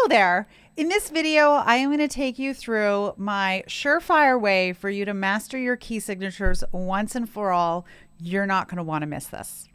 Hello there. In this video, I am going to take you through my surefire way for you to master your key signatures once and for all. You're not going to want to miss this.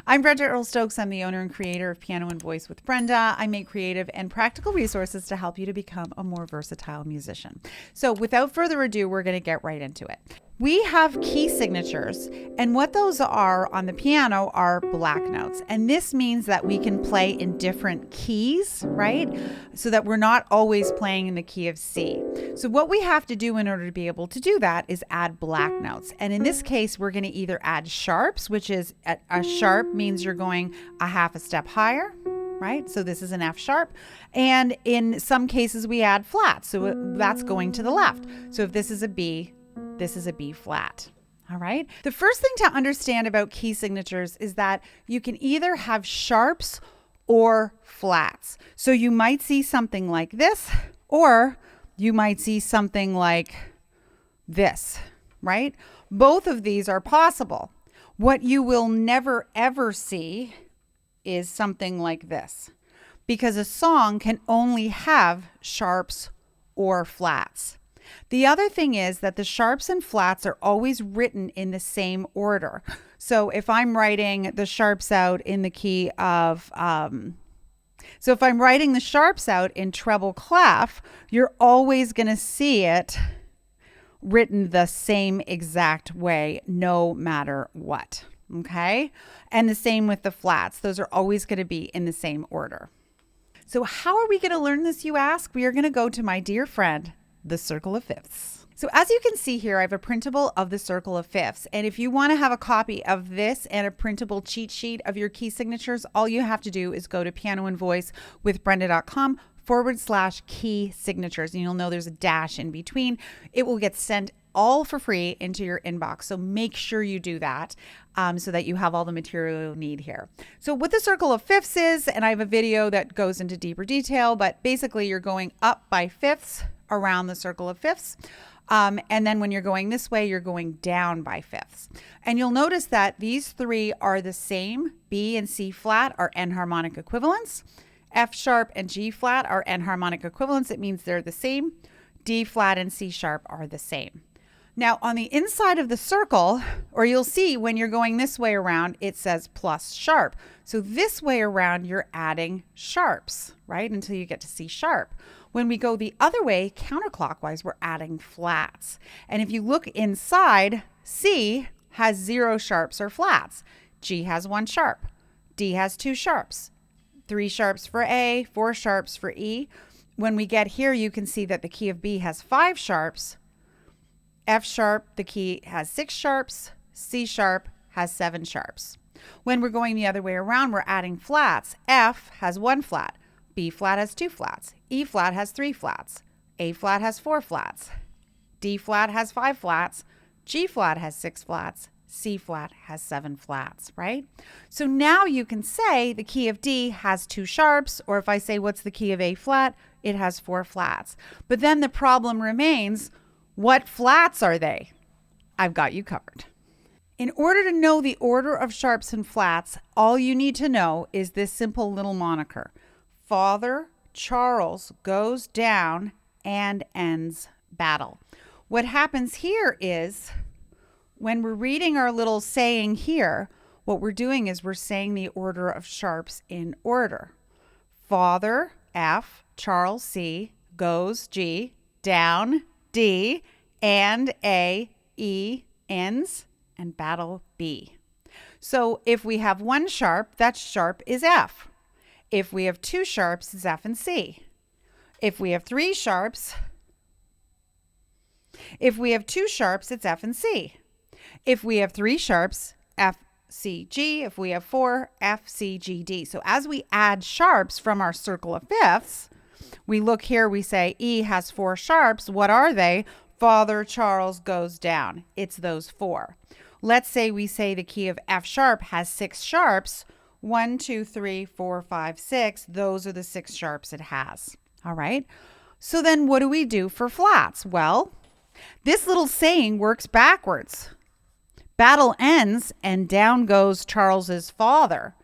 I'm Brenda Earl-Stokes. I'm the owner and creator of Piano and Voice with Brenda. I make creative and practical resources to help you to become a more versatile musician. So without further ado, we're going to get right into it. We have key signatures, and what those are on the piano are black notes. And this means that we can play in different keys, right? So that we're not always playing in the key of C. So what we have to do in order to be able to do that is add black notes. And in this case, we're going to either add sharps, which is a sharp means you're going a half a step higher, right? So this is an F sharp. And in some cases, we add flats. So that's going to the left. So if this is a B, this is a B flat. All right. The first thing to understand about key signatures is that you can either have sharps or flats. So you might see something like this, or you might see something like this, right? Both of these are possible. What you will never ever see is something like this, because a song can only have sharps or flats. The other thing is that the sharps and flats are always written in the same order. So if I'm writing the sharps out in the key of, if I'm writing the sharps out in treble clef, you're always going to see it written the same exact way, no matter what. Okay. And the same with the flats. Those are always going to be in the same order. So how are we going to learn this, you ask? We are going to go to my dear friend, the circle of fifths. So as you can see here, I have a printable of the circle of fifths. And if you want to have a copy of this and a printable cheat sheet of your key signatures, all you have to do is go to pianoandvoicewithbrenda.com/key signatures. And you'll know there's a dash in between. It will get sent all for free into your inbox. So make sure you do that so that you have all the material you'll need here. So what the circle of fifths is, and I have a video that goes into deeper detail, but basically you're going up by fifths around the circle of fifths. And then when you're going this way, you're going down by fifths. And you'll notice that these three are the same. B and C flat are enharmonic equivalents. F sharp and G flat are enharmonic equivalents. It means they're the same. D flat and C sharp are the same. Now on the inside of the circle, or you'll see when you're going this way around, it says plus sharp. So this way around, you're adding sharps, right? Until you get to C sharp. When we go the other way, counterclockwise, we're adding flats. And if you look inside, C has 0 sharps or flats. G has 1 sharp. D has 2 sharps. 3 sharps for A, 4 sharps for E. When we get here, you can see that the key of B has 5 sharps. F sharp, the key has 6 sharps. C sharp has 7 sharps. When we're going the other way around, we're adding flats. F has 1 flat. B flat has 2 flats. E flat has 3 flats. A flat has 4 flats. D flat has 5 flats. G flat has 6 flats. C flat has 7 flats, right? So now you can say the key of D has 2 sharps, or if I say what's the key of A flat, it has 4 flats. But then the problem remains, what flats are they? I've got you covered. In order to know the order of sharps and flats, all you need to know is this simple little moniker. Father Charles goes down and ends battle. What happens here is when we're reading our little saying here, what we're doing is we're saying the order of sharps in order. Father, F, Charles, C, goes, G, down, D, and A, E, ends, and battle, B. So if we have 1 sharp, that sharp is F. If we have 2 sharps, it's F and C. If we have 3 sharps, if we have 2 sharps, it's F and C. If we have 3 sharps, F, C, G. If we have 4, F, C, G, D. So as we add sharps from our circle of fifths, we look here, we say E has 4 sharps. What are they? Father Charles goes down. It's those 4. Let's say we say the key of F sharp has 6 sharps. 1, 2, 3, 4, 5, 6. Those are the 6 sharps it has. All right. So then what do we do for flats? Well, this little saying works backwards. Battle ends and down goes Charles's father.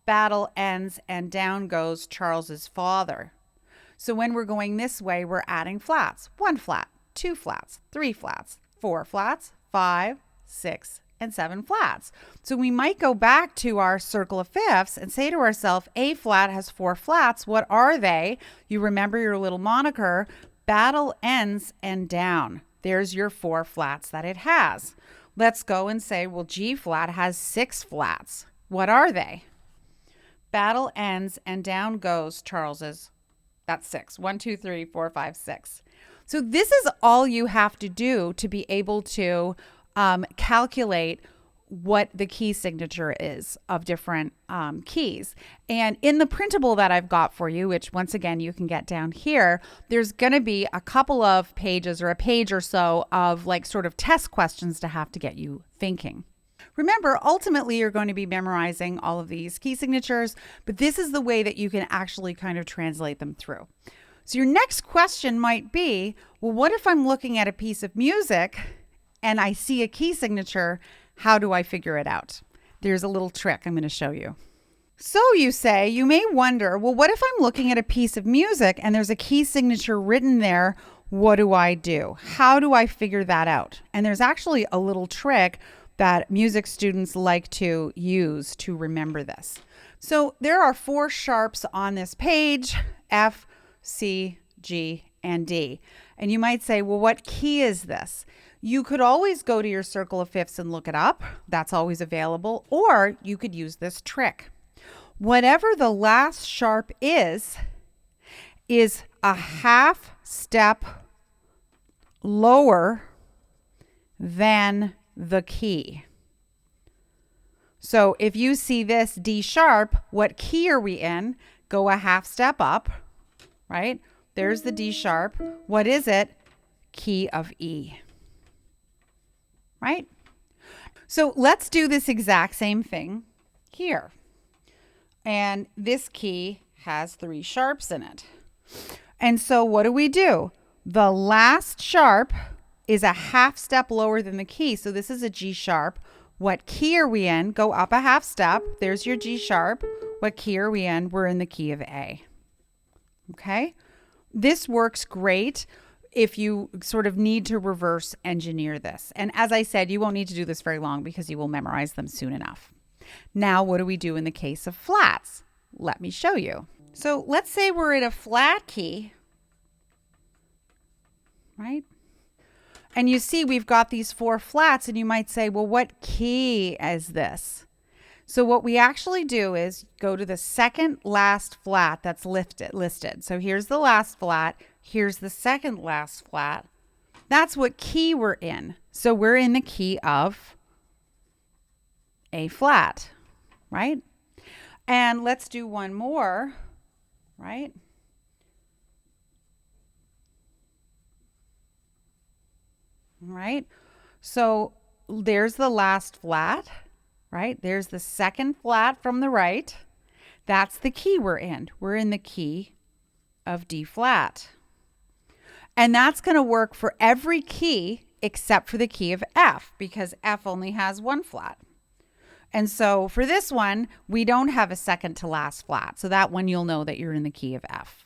Battle ends and down goes Charles's father. So when we're going this way, we're adding flats. 1 flat, 2 flats, 3 flats, 4 flats, 5, 6, and 7 flats. So we might go back to our circle of fifths and say to ourselves, A flat has 4 flats. What are they? You remember your little moniker, battle ends and down. There's your 4 flats that it has. Let's go and say, well, G flat has 6 flats. What are they? Battle ends and down goes Charles's. That's 6. 1, 2, 3, 4, 5, 6. So this is all you have to do to be able to calculate what the key signature is of different keys. And in the printable that I've got for you, which once again you can get down here, there's going to be a couple of pages or a page or so of like sort of test questions to have to get you thinking. Remember, ultimately, you're going to be memorizing all of these key signatures, but this is the way that you can actually kind of translate them through. So your next question might be, well, what if I'm looking at a piece of music and I see a key signature? How do I figure it out? There's a little trick I'm going to show you. So you say, you may wonder, well, what if I'm looking at a piece of music and there's a key signature written there? What do I do? How do I figure that out? And there's actually a little trick that music students like to use to remember this. So there are 4 sharps on this page, F, C, G, and D. And you might say, well, what key is this? You could always go to your circle of fifths and look it up. That's always available. Or you could use this trick. Whatever the last sharp is a half step lower than the key. So if you see this D sharp, what key are we in? Go a half step up, right? There's the D sharp. What is it? Key of E, right? So let's do this exact same thing here. And this key has 3 sharps in it. And so what do? The last sharp is a half step lower than the key. So this is a G sharp. What key are we in? Go up a half step. There's your G sharp. What key are we in? We're in the key of A. Okay? This works great if you sort of need to reverse engineer this. And as I said, you won't need to do this very long because you will memorize them soon enough. Now, what do we do in the case of flats? Let me show you. So let's say we're in a flat key, right? And you see we've got these 4 flats, and you might say, well, what key is this? So what we actually do is go to the second last flat that's listed. So here's the last flat. Here's the second last flat. That's what key we're in. So we're in the key of A flat, right? And let's do one more, right? Right? So there's the last flat, right? There's the second flat from the right. That's the key we're in. We're in the key of D flat. And that's going to work for every key except for the key of F, because F only has 1 flat. And so for this one, we don't have a second to last flat. So that one you'll know that you're in the key of F.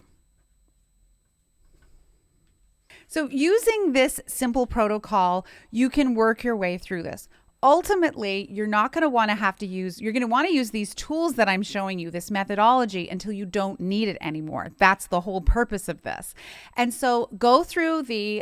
So using this simple protocol, you can work your way through this. Ultimately, you're not going to want to have to use, you're going to want to use these tools that I'm showing you, this methodology, until you don't need it anymore. That's the whole purpose of this. And so go through the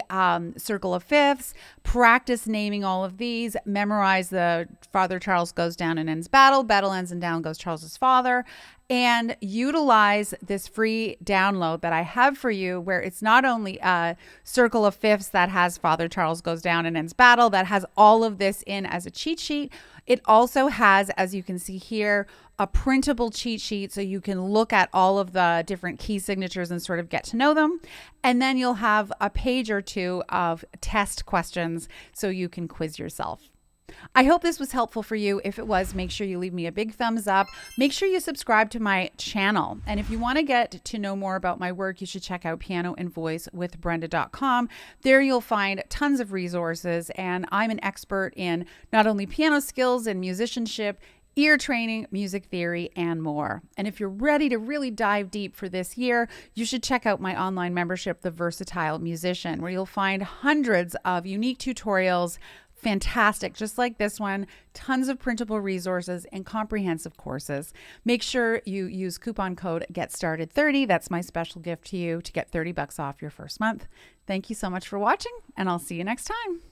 circle of fifths, practice naming all of these, memorize the Father Charles goes down and ends battle, battle ends and down goes Charles's father, and utilize this free download that I have for you, where it's not only a circle of fifths that has Father Charles goes down and ends battle, that has all of this in as a cheat sheet. It also has, as you can see here, a printable cheat sheet so you can look at all of the different key signatures and sort of get to know them. And then you'll have a page or 2 of test questions so you can quiz yourself. I hope this was helpful for you. If it was, make sure you leave me a big thumbs up. Make sure you subscribe to my channel. And if you want to get to know more about my work, you should check out pianoandvoicewithbrenda.com. There you'll find tons of resources. And I'm an expert in not only piano skills and musicianship, ear training, music theory, and more. And if you're ready to really dive deep for this year, you should check out my online membership, The Versatile Musician, where you'll find hundreds of unique tutorials, fantastic, just like this one, tons of printable resources and comprehensive courses. Make sure you use coupon code GETSTARTED30. That's my special gift to you to get $30 off your first month. Thank you so much for watching, and I'll see you next time.